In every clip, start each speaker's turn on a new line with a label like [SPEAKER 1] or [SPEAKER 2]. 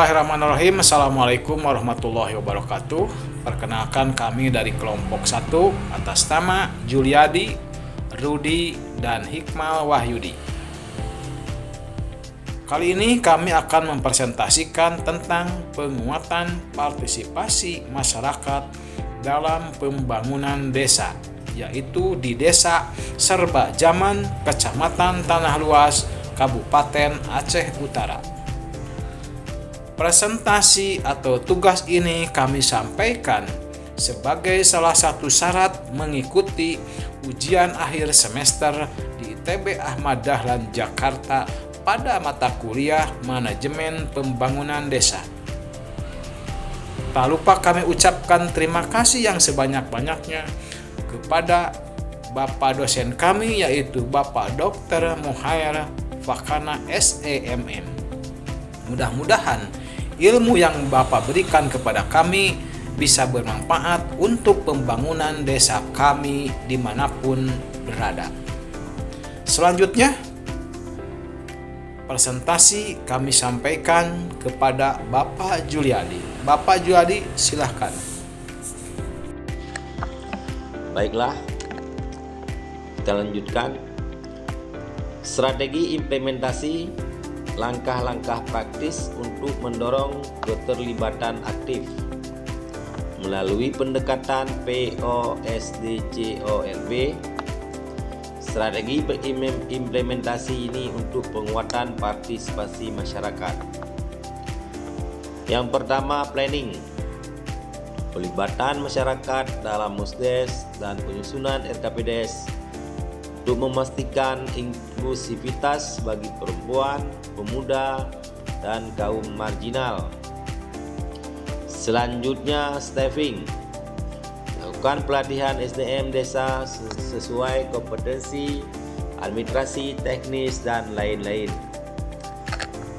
[SPEAKER 1] Bismillahirrahmanirrahim. Assalamualaikum warahmatullahi wabarakatuh. Perkenalkan, kami dari kelompok 1 atas nama Juliadi, Rudi, dan Hikmal Wahyudi. Kali ini kami akan mempresentasikan tentang penguatan partisipasi masyarakat dalam pembangunan desa, yaitu di Desa Serba Zaman, Kecamatan Tanah Luas, Kabupaten Aceh Utara. Presentasi atau tugas ini kami sampaikan sebagai salah satu syarat mengikuti ujian akhir semester di ITB Ahmad Dahlan Jakarta pada mata kuliah Manajemen Pembangunan Desa. Tak lupa kami ucapkan terima kasih yang sebanyak-banyaknya kepada Bapak dosen kami, yaitu Bapak Dr. Muhair Fakana SEMM. Mudah-mudahan ilmu yang Bapak berikan kepada kami bisa bermanfaat untuk pembangunan desa kami dimanapun berada. Selanjutnya, presentasi kami sampaikan kepada Bapak Juliadi. Bapak Juliadi, silahkan.
[SPEAKER 2] Baiklah, kita lanjutkan. Strategi implementasi langkah-langkah praktis untuk mendorong keterlibatan aktif melalui pendekatan POSDCORB. Strategi implementasi ini untuk penguatan partisipasi masyarakat. Yang pertama, planning. Pelibatan masyarakat dalam musdes dan penyusunan RKPDes untuk memastikan inklusivitas bagi perempuan, pemuda, dan kaum marginal. Selanjutnya, staffing. Lakukan pelatihan SDM desa sesuai kompetensi, administrasi, teknis, dan lain-lain.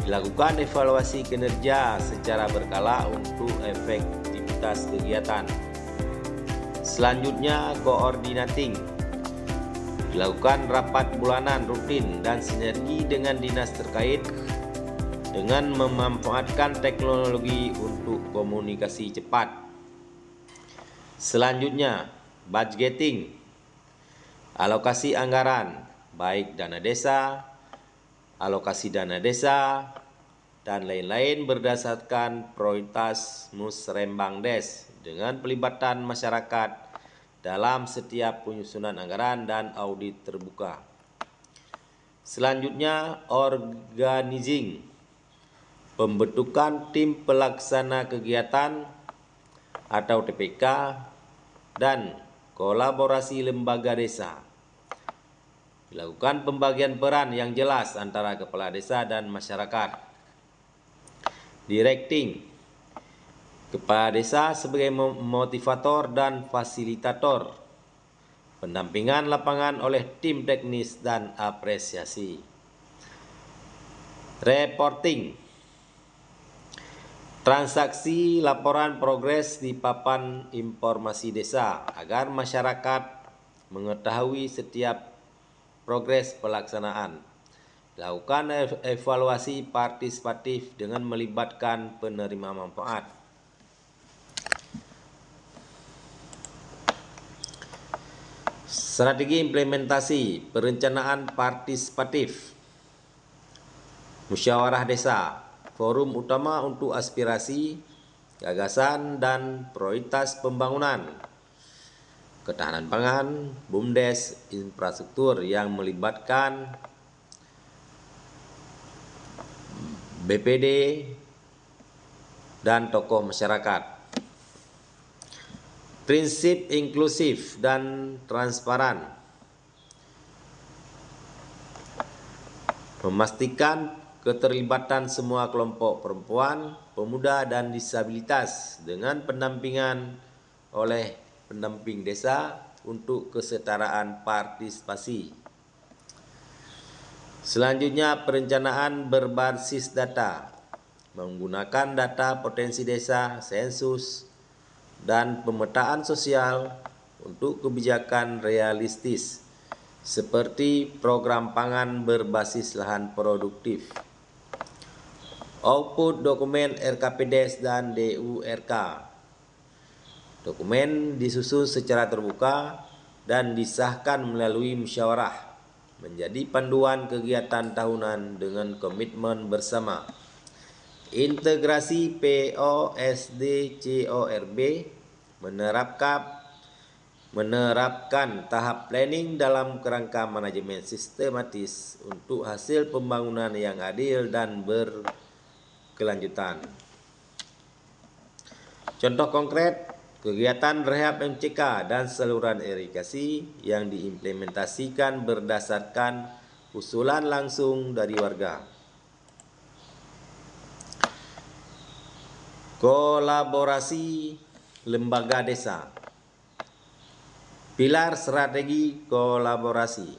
[SPEAKER 2] Dilakukan evaluasi kinerja secara berkala untuk efektivitas kegiatan. Selanjutnya, coordinating. Dilakukan rapat bulanan rutin dan sinergi dengan dinas terkait dengan memanfaatkan teknologi untuk komunikasi cepat. Selanjutnya, budgeting. Alokasi anggaran, baik dana desa, alokasi dana desa, dan lain-lain berdasarkan prioritas Musrembangdes dengan pelibatan masyarakat dalam setiap penyusunan anggaran dan audit terbuka. Selanjutnya, organizing. Pembentukan tim pelaksana kegiatan atau TPK dan kolaborasi lembaga desa. Dilakukan pembagian peran yang jelas antara kepala desa dan masyarakat. Directing. Kepala desa sebagai motivator dan fasilitator. Pendampingan lapangan oleh tim teknis dan apresiasi. Reporting. Transaksi laporan progres di papan informasi desa agar masyarakat mengetahui setiap progres pelaksanaan. Lakukan evaluasi partisipatif dengan melibatkan penerima manfaat. Strategi implementasi perencanaan partisipatif. Musyawarah desa, forum utama untuk aspirasi, gagasan, dan prioritas pembangunan. Ketahanan pangan, BUMDes, infrastruktur yang melibatkan BPD dan tokoh masyarakat. Prinsip inklusif dan transparan. Memastikan keterlibatan semua kelompok perempuan, pemuda, dan disabilitas dengan pendampingan oleh pendamping desa untuk kesetaraan partisipasi. Selanjutnya, perencanaan berbasis data. Menggunakan data potensi desa, sensus, dan pemetaan sosial untuk kebijakan realistis seperti program pangan berbasis lahan produktif. Output dokumen RKPDes dan DURK. Dokumen disusun secara terbuka dan disahkan melalui musyawarah, menjadi panduan kegiatan tahunan dengan komitmen bersama. Integrasi POSDCORB menerapkan tahap planning dalam kerangka manajemen sistematis untuk hasil pembangunan yang adil dan berkelanjutan. Contoh konkret, kegiatan rehab MCK dan saluran irigasi yang diimplementasikan berdasarkan usulan langsung dari warga. Kolaborasi lembaga desa. Pilar strategi kolaborasi.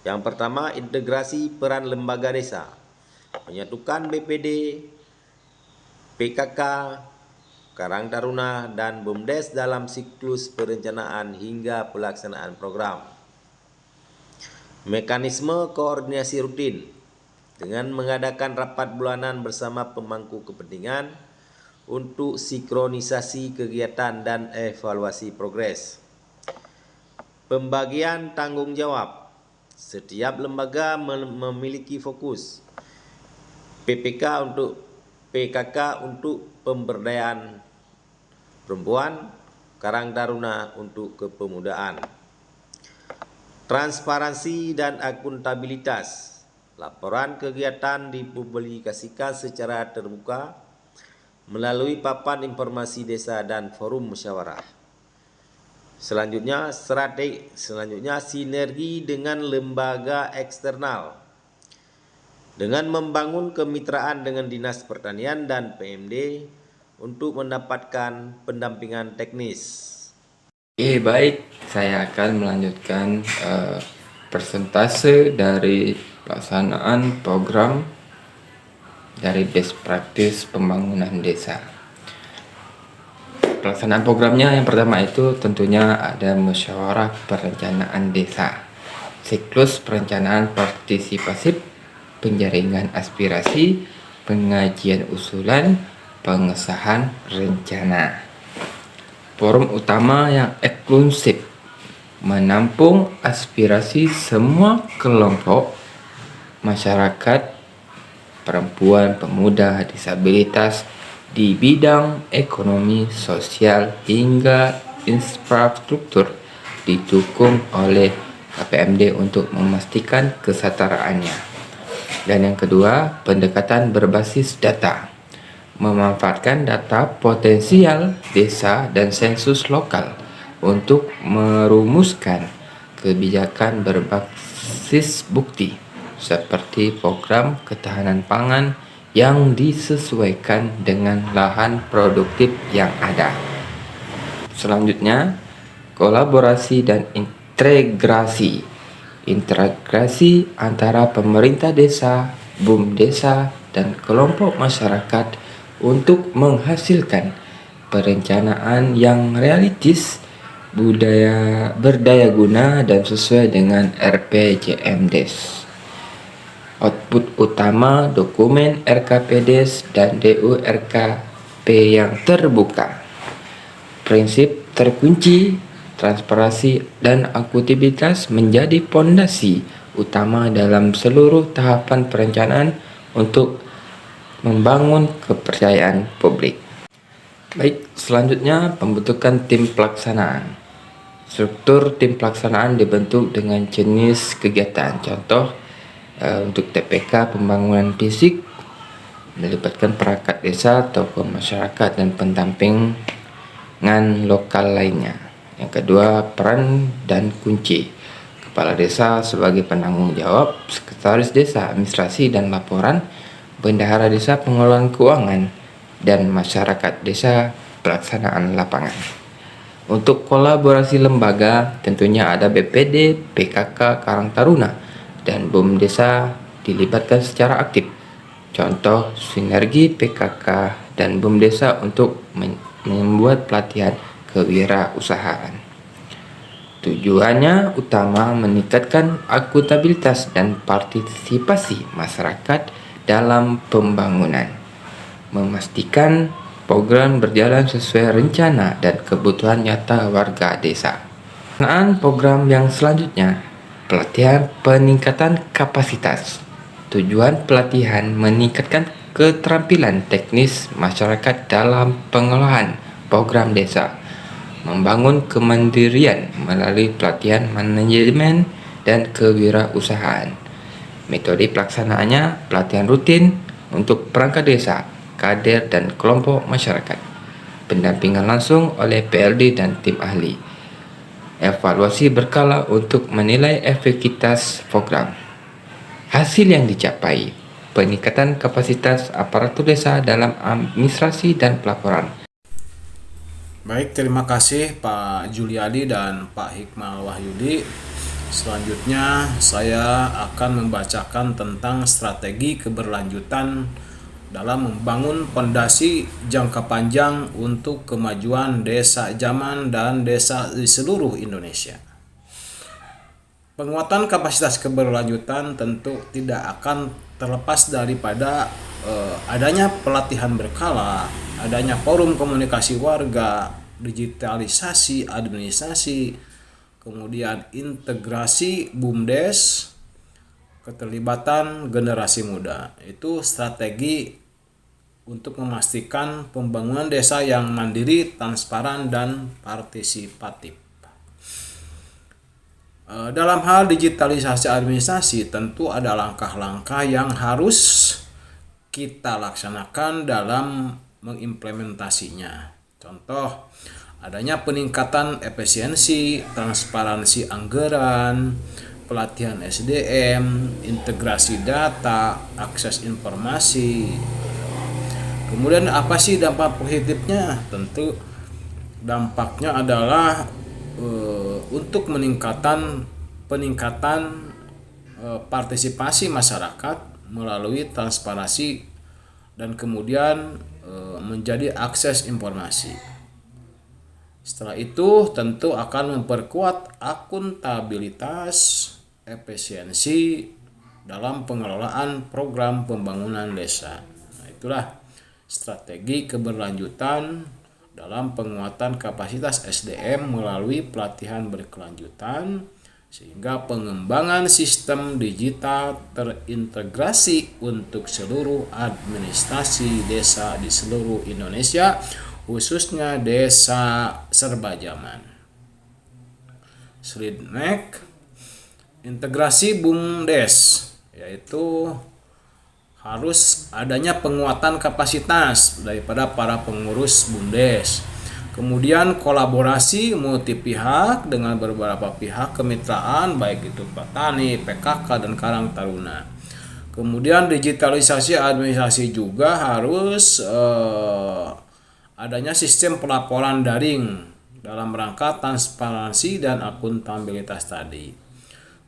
[SPEAKER 2] Yang pertama, integrasi peran lembaga desa. Menyatukan BPD, PKK, Karang Taruna, dan BUMDes dalam siklus perencanaan hingga pelaksanaan program. Mekanisme koordinasi rutin dengan mengadakan rapat bulanan bersama pemangku kepentingan untuk sinkronisasi kegiatan dan evaluasi progres. Pembagian tanggung jawab. Setiap lembaga memiliki fokus. PKK untuk pemberdayaan perempuan, Karang Taruna untuk kepemudaan. Transparansi dan akuntabilitas. Laporan kegiatan dipublikasikan secara terbuka melalui papan informasi desa dan forum musyawarah. Selanjutnya sinergi dengan lembaga eksternal. Dengan membangun kemitraan dengan Dinas Pertanian dan PMD untuk mendapatkan pendampingan teknis.
[SPEAKER 3] Baik, saya akan melanjutkan persentase dari pelaksanaan program dari best practice pembangunan desa. Pelaksanaan programnya yang pertama itu tentunya ada musyawarah perencanaan desa, siklus perencanaan partisipasif, penjaringan aspirasi, pengajian usulan, pengesahan rencana. Forum utama yang eksklusif, menampung aspirasi semua kelompok masyarakat, perempuan, pemuda, disabilitas di bidang ekonomi, sosial, hingga infrastruktur, didukung oleh KPMD untuk memastikan kesetaraannya. Dan yang kedua, pendekatan berbasis data, memanfaatkan data potensial desa dan sensus lokal untuk merumuskan kebijakan berbasis bukti seperti program ketahanan pangan yang disesuaikan dengan lahan produktif yang ada. Selanjutnya, kolaborasi dan integrasi. Integrasi antara pemerintah desa, BUMDesa, dan kelompok masyarakat untuk menghasilkan perencanaan yang realistis, berdaya guna, dan sesuai dengan RPJMDes. Output utama dokumen RKPDes dan DURKP yang terbuka. Prinsip terkunci, transparansi, dan akuntabilitas menjadi fondasi utama dalam seluruh tahapan perencanaan untuk membangun kepercayaan publik. Baik, selanjutnya pembentukan tim pelaksanaan. Struktur tim pelaksanaan dibentuk dengan jenis kegiatan. Contoh, untuk TPK pembangunan fisik melibatkan perangkat desa, tokoh masyarakat, dan pendampingan lokal lainnya. Yang kedua, peran dan kunci. Kepala desa sebagai penanggung jawab, sekretaris desa administrasi dan laporan, bendahara desa pengelolaan keuangan, dan masyarakat desa pelaksanaan lapangan. Untuk kolaborasi lembaga tentunya ada BPD, PKK, Karang Taruna, dan BUMDesa dilibatkan secara aktif. Contoh, sinergi PKK dan BUMDesa untuk membuat pelatihan kewirausahaan. Tujuannya utama meningkatkan akuntabilitas dan partisipasi masyarakat dalam pembangunan, memastikan program berjalan sesuai rencana dan kebutuhan nyata warga desa. Pelaksanaan program yang selanjutnya, pelatihan peningkatan kapasitas. Tujuan pelatihan meningkatkan keterampilan teknis masyarakat dalam pengelolaan program desa, membangun kemandirian melalui pelatihan manajemen dan kewirausahaan. Metode pelaksanaannya pelatihan rutin untuk perangkat desa, kader dan kelompok masyarakat. Pendampingan langsung oleh PLD dan tim ahli. Evaluasi berkala untuk menilai efektivitas program. Hasil yang dicapai, peningkatan kapasitas aparatur desa dalam administrasi dan pelaporan.
[SPEAKER 1] Baik, terima kasih Pak Juliadi dan Pak Hikmal Wahyudi. Selanjutnya saya akan membacakan tentang strategi keberlanjutan dalam membangun fondasi jangka panjang untuk kemajuan desa zaman dan desa di seluruh Indonesia. Penguatan kapasitas keberlanjutan tentu tidak akan terlepas daripada adanya pelatihan berkala, adanya forum komunikasi warga, digitalisasi administrasi, kemudian integrasi BUMDes, keterlibatan generasi muda. Itu strategi untuk memastikan pembangunan desa yang mandiri, transparan, dan partisipatif. Dalam hal digitalisasi administrasi, tentu ada langkah-langkah yang harus kita laksanakan dalam mengimplementasinya. Contoh, adanya peningkatan efisiensi, transparansi anggaran, pelatihan SDM, integrasi data, akses informasi. Kemudian apa sih dampak positifnya? Tentu dampaknya adalah untuk peningkatan partisipasi masyarakat melalui transparansi dan kemudian menjadi akses informasi. Setelah itu tentu akan memperkuat akuntabilitas, efisiensi dalam pengelolaan program pembangunan desa. Nah, itulah strategi keberlanjutan dalam penguatan kapasitas SDM melalui pelatihan berkelanjutan, sehingga pengembangan sistem digital terintegrasi untuk seluruh administrasi desa di seluruh Indonesia, khususnya desa serba zaman. Slide next, integrasi BUMDes, yaitu harus adanya penguatan kapasitas daripada para pengurus BUMDes. Kemudian kolaborasi multi pihak dengan beberapa pihak kemitraan, baik itu petani, PKK, dan Karang Taruna. Kemudian digitalisasi administrasi juga harus adanya sistem pelaporan daring dalam rangka transparansi dan akuntabilitas tadi.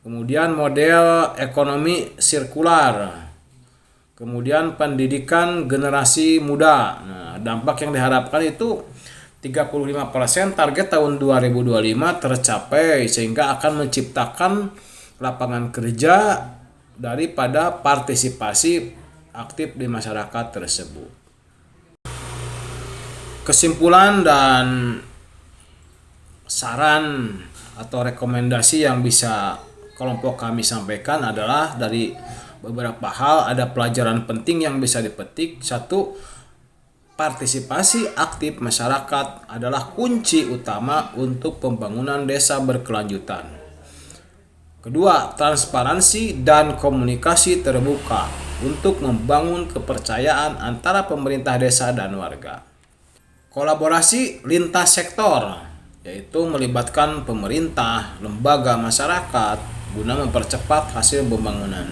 [SPEAKER 1] Kemudian model ekonomi sirkular. Kemudian pendidikan generasi muda. Nah, dampak yang diharapkan itu 35% target tahun 2025 tercapai, sehingga akan menciptakan lapangan kerja daripada partisipasi aktif di masyarakat tersebut. Kesimpulan dan saran atau rekomendasi yang bisa kelompok kami sampaikan adalah dari beberapa hal. Ada pelajaran penting yang bisa dipetik. Satu, partisipasi aktif masyarakat adalah kunci utama untuk pembangunan desa berkelanjutan. Kedua, transparansi dan komunikasi terbuka untuk membangun kepercayaan antara pemerintah desa dan warga. Kolaborasi lintas sektor, yaitu melibatkan pemerintah, lembaga masyarakat guna mempercepat hasil pembangunan.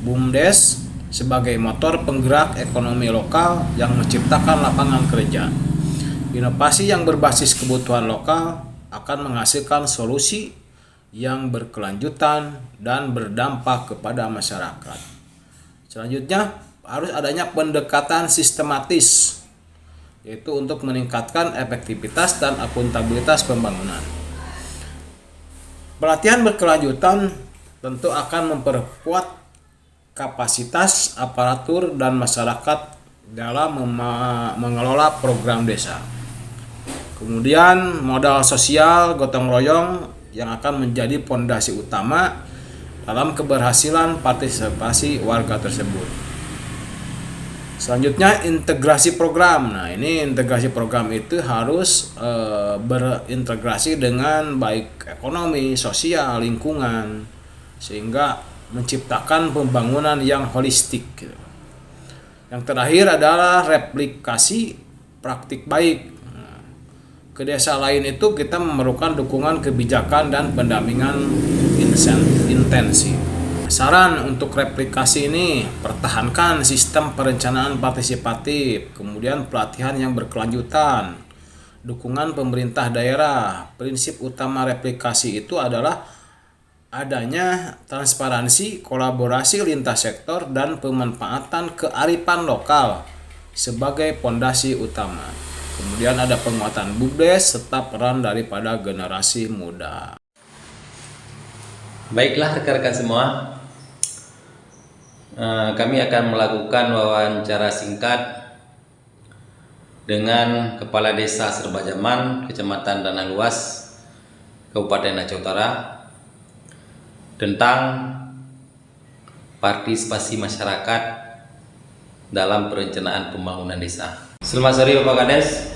[SPEAKER 1] BUMDes sebagai motor penggerak ekonomi lokal yang menciptakan lapangan kerja. Inovasi yang berbasis kebutuhan lokal akan menghasilkan solusi yang berkelanjutan dan berdampak kepada masyarakat. Selanjutnya, harus adanya pendekatan sistematis, yaitu untuk meningkatkan efektivitas dan akuntabilitas pembangunan. Pelatihan berkelanjutan tentu akan memperkuat kapasitas aparatur dan masyarakat dalam mengelola program desa. Kemudian modal sosial gotong royong yang akan menjadi pondasi utama dalam keberhasilan partisipasi warga tersebut. Selanjutnya integrasi program. Nah, ini integrasi program itu harus berintegrasi dengan baik ekonomi, sosial, lingkungan, sehingga menciptakan pembangunan yang holistik. Yang terakhir adalah replikasi praktik baik. Ke desa lain itu kita memerlukan dukungan kebijakan dan pendampingan intensif. Saran untuk replikasi ini, pertahankan sistem perencanaan partisipatif, kemudian pelatihan yang berkelanjutan, dukungan pemerintah daerah. Prinsip utama replikasi itu adalah adanya transparansi, kolaborasi lintas sektor, dan pemanfaatan kearifan lokal sebagai pondasi utama. Kemudian ada penguatan BUMDes serta peran daripada generasi muda.
[SPEAKER 2] Baiklah rekan-rekan semua, kami akan melakukan wawancara singkat dengan Kepala Desa Serbajaman, Kecamatan Tanah Luas, Kabupaten Aceh Utara, tentang partisipasi masyarakat dalam perencanaan pembangunan desa. Selamat sore Bapak Kades.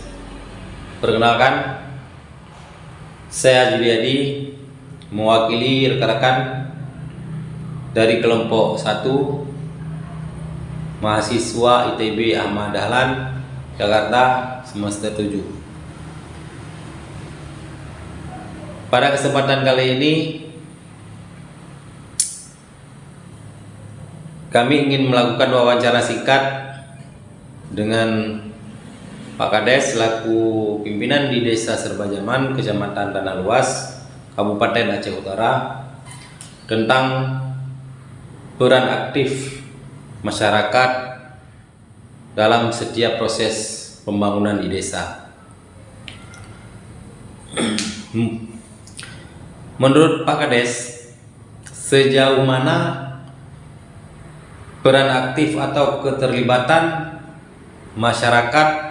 [SPEAKER 2] Perkenalkan, saya Juliadi, mewakili rekan-rekan dari kelompok 1 mahasiswa ITB Ahmad Dahlan, Jakarta, semester 7. Pada kesempatan kali ini kami ingin melakukan wawancara singkat dengan Pak Kades selaku pimpinan di Desa Serbajaman, Kecamatan Tanah Luas, Kabupaten Aceh Utara, tentang peran aktif masyarakat dalam setiap proses pembangunan di desa. Menurut Pak Kades, sejauh mana peran aktif atau keterlibatan masyarakat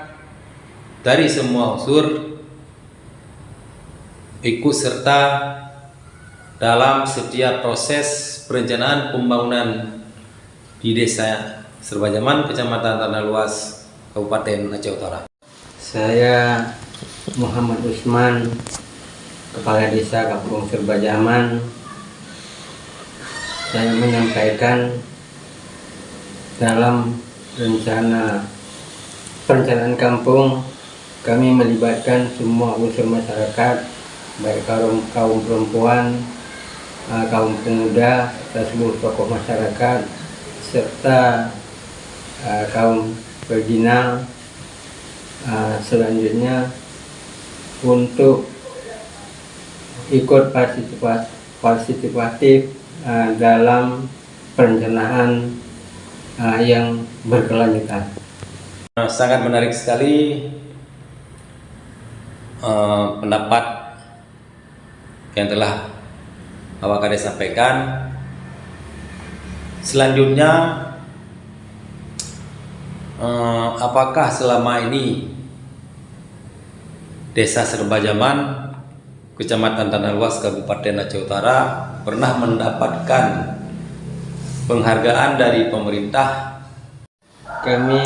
[SPEAKER 2] dari semua unsur ikut serta dalam setiap proses perencanaan pembangunan di Desa Serbajaman, Kecamatan Tanah Luas, Kabupaten Aceh Utara?
[SPEAKER 4] Saya Muhammad Usman, Kepala Desa Kampung Serbajaman. Saya menyampaikan dalam perencanaan kampung, kami melibatkan semua unsur masyarakat, baik kaum perempuan, kaum pemuda, dan seluruh tokoh masyarakat, serta kaum virginal. Selanjutnya untuk ikut partisipatif dalam perencanaan yang berkelanjutan.
[SPEAKER 2] Sangat menarik sekali pendapat yang telah Bapak Kades sampaikan. Selanjutnya, apakah selama ini Desa Serbajaman, Kecamatan Tanah Luas, Kabupaten Aceh Utara pernah mendapatkan penghargaan dari pemerintah?
[SPEAKER 4] Kami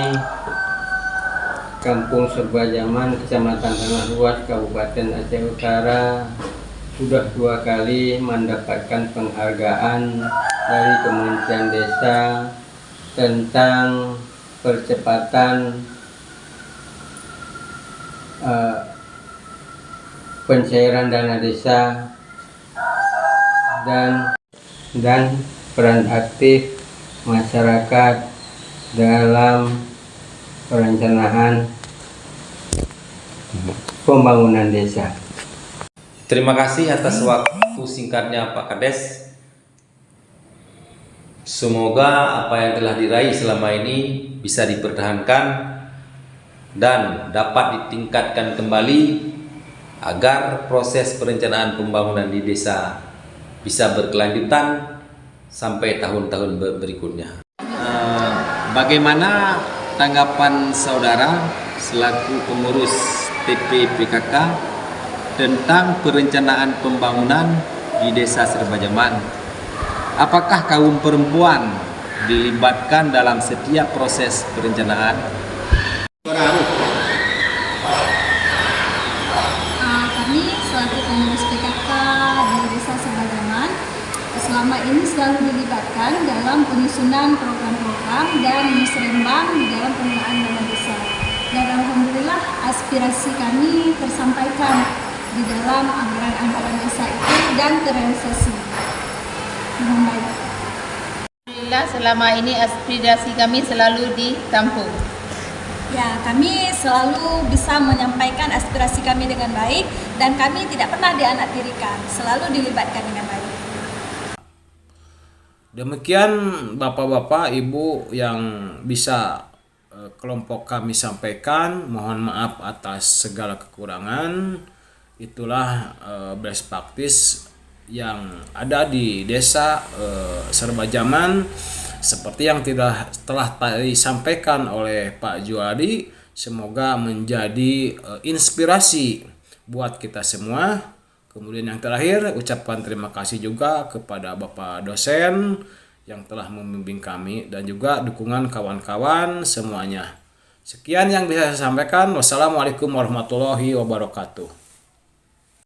[SPEAKER 4] Kampung Serbajaman, Kecamatan Tanah Luas, Kabupaten Aceh Utara sudah 2 kali mendapatkan penghargaan dari Kementerian Desa tentang percepatan pencairan dana desa dan peran aktif masyarakat dalam perencanaan pembangunan desa.
[SPEAKER 2] Terima kasih atas waktu singkatnya Pak Kades. Semoga apa yang telah diraih selama ini bisa dipertahankan dan dapat ditingkatkan kembali agar proses perencanaan pembangunan di desa bisa berkelanjutan sampai tahun-tahun berikutnya. Bagaimana tanggapan saudara selaku pengurus TPPKK tentang perencanaan pembangunan di Desa Serbajaman? Apakah kaum perempuan dilibatkan dalam setiap proses perencanaan?
[SPEAKER 5] Kami selaku pengurus PKK di Desa Serbajaman selama ini selalu dilibatkan dalam penyusunan program-program dan musrembang di dalam penggunaan dana desa. Dan alhamdulillah aspirasi kami tersampaikan di dalam anggaran-anggaran desa itu dan terrealisasi dengan baik.
[SPEAKER 6] Alhamdulillah selama ini aspirasi kami selalu ditampung.
[SPEAKER 5] Ya, kami selalu bisa menyampaikan aspirasi kami dengan baik dan kami tidak pernah dianaktirikan, selalu dilibatkan dengan baik.
[SPEAKER 1] Demikian Bapak-bapak, Ibu yang bisa kelompok kami sampaikan. Mohon maaf atas segala kekurangan. Itulah best practice yang ada di Desa Serbajaman. Seperti yang telah disampaikan oleh Pak Juadi, semoga menjadi inspirasi buat kita semua. Kemudian yang terakhir, ucapan terima kasih juga kepada Bapak dosen yang telah membimbing kami dan juga dukungan kawan-kawan semuanya. Sekian yang bisa saya sampaikan. Wassalamualaikum warahmatullahi wabarakatuh.